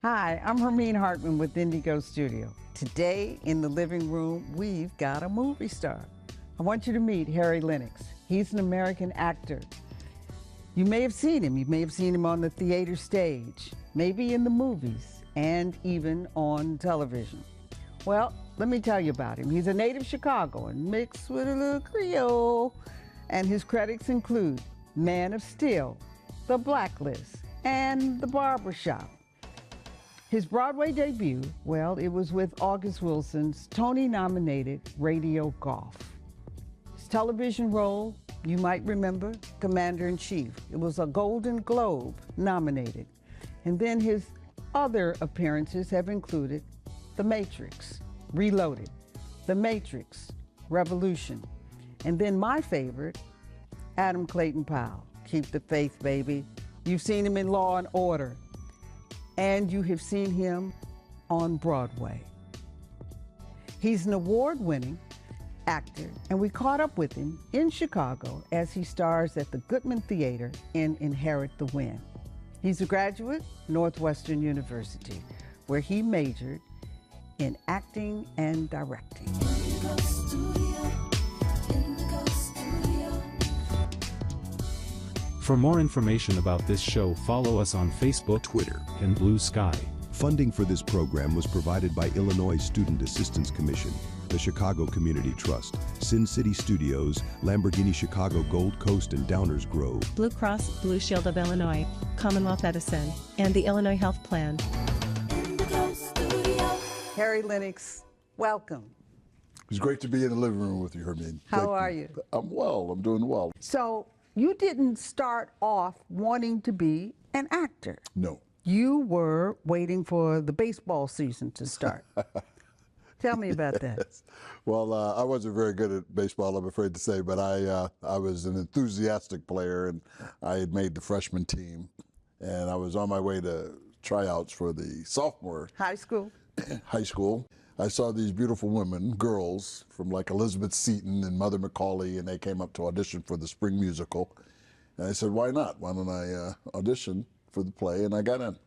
Hi, I'm Hermine Hartman with Indigo Studio. Today in the living room, we've got a movie star. I want you to meet Harry Lennox. He's an American actor. You may have seen him. You may have seen him on the theater stage, maybe in the movies, and even on television. Well, let me tell you about him. He's a native Chicagoan mixed with a little Creole, and his credits include Man of Steel, The Blacklist, and The Barbershop. His Broadway debut, well, it was with August Wilson's Tony-nominated Radio Golf. His television role, you might remember, Commander-in-Chief. It was a Golden Globe nominated. And then his other appearances have included The Matrix, Reloaded, The Matrix, Revolution, and then my favorite, Adam Clayton Powell, Keep the Faith, Baby. You've seen him in Law and Order, and you have seen him on Broadway. He's an award-winning actor, and we caught up with him in Chicago as he stars at the Goodman Theater in Inherit the Wind. He's a graduate, Northwestern University, where he majored in acting and directing. For more information about this show, follow us on Facebook, Twitter, and Blue Sky. Funding for this program was provided by Illinois Student Assistance Commission, the Chicago Community Trust, Sin City Studios, Lamborghini Chicago Gold Coast and Downers Grove, Blue Cross Blue Shield of Illinois, Commonwealth Edison, and the Illinois Health Plan. Harry Lennox, welcome. It's great to be in the living room with you, Hermine. How are you? I'm well. I'm doing well. So you didn't start off wanting to be an actor. No. You were waiting for the baseball season to start. Tell me about that. Yes. Well, I wasn't very good at baseball, I'm afraid to say, but I was an enthusiastic player, and I had made the freshman team, and I was on my way to tryouts for the sophomore High school? high school. I saw these beautiful women, girls, from like Elizabeth Seton and Mother Macaulay, and they came up to audition for the spring musical. And I said, why not? Why don't I audition for the play? And I got in.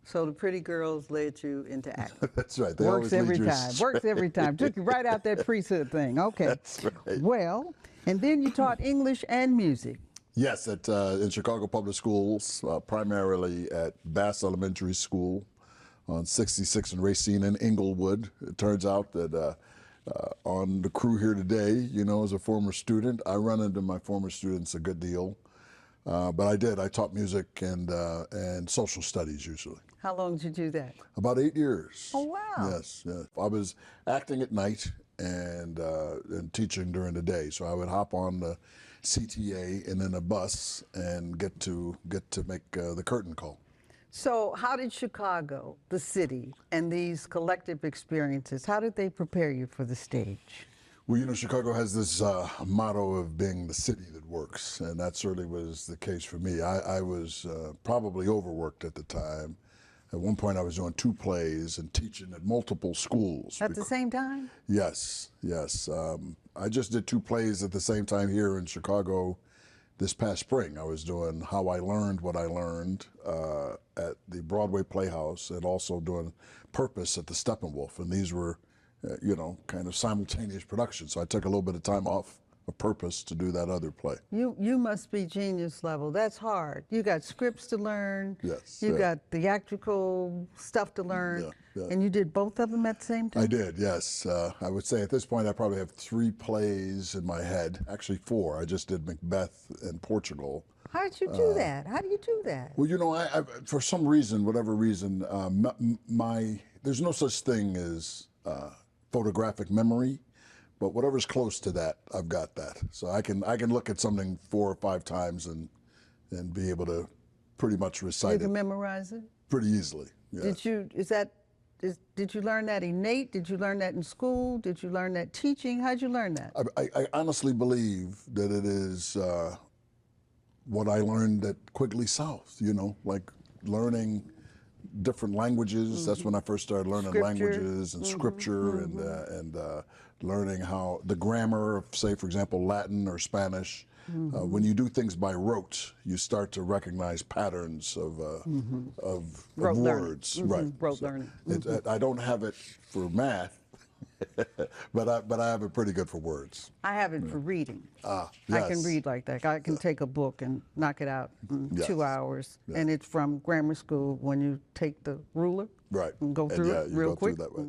So the pretty girls led you into acting. That's right. They Works always lead every you time. astray. Works every time. Took you right out that priesthood thing. Okay. That's right. Well, and then you taught English and music. Yes, in Chicago Public Schools, primarily at Bass Elementary School on 66 and Racine in Inglewood. It turns out that on the crew here today, you know, as a former student, I run into my former students a good deal. But I taught music and social studies usually. How long did you do that? About 8 years. Oh, wow. Yes, yes. I was acting at night and teaching during the day. So I would hop on the CTA and then a bus and get to make the curtain call. So how did Chicago, the city, and these collective experiences, how did they prepare you for the stage? Well, you know, Chicago has this motto of being the city that works, and that certainly was the case for me. I was probably overworked at the time. At one point, I was doing 2 plays and teaching at multiple schools. At the same time? Yes, yes. I just did 2 plays at the same time here in Chicago this past spring. I was doing How I Learned What I Learned at the Broadway Playhouse, and also doing Purpose at the Steppenwolf, and these were you know, kind of simultaneous production. So I took a little bit of time off of Purpose to do that other play. You must be genius level. That's hard. You got scripts to learn. Yes. You got theatrical stuff to learn. Yeah. And you did both of them at the same time? I did, yes. I would say at this point I probably have 3 plays in my head. Actually 4. I just did Macbeth in Portugal. How did you do that? How do you do that? Well, you know, I for some reason, whatever reason, there's no such thing as photographic memory, but whatever's close to that, I've got that. So I can look at something 4 or 5 times and be able to pretty much recite You can it memorize it? pretty easily. Yeah. Did you learn that innate? Did you learn that in school? Did you learn that teaching? How'd you learn that? I honestly believe that it is what I learned at Quigley South, you know, like learning different languages. That's when I first started learning Scripture. languages and scripture and learning how the grammar of, say, for example, Latin or Spanish. When you do things by rote, you start to recognize patterns of Rote learning. words. Right. Rote learning. I don't have it for math, but I have it pretty good for words. I have it for reading. Ah, I can yes. read like that. I can take a book and knock it out in Yes. 2 hours. Yeah. And it's from grammar school when you take the ruler Right. and go And through yeah, it you real go through quick. that way.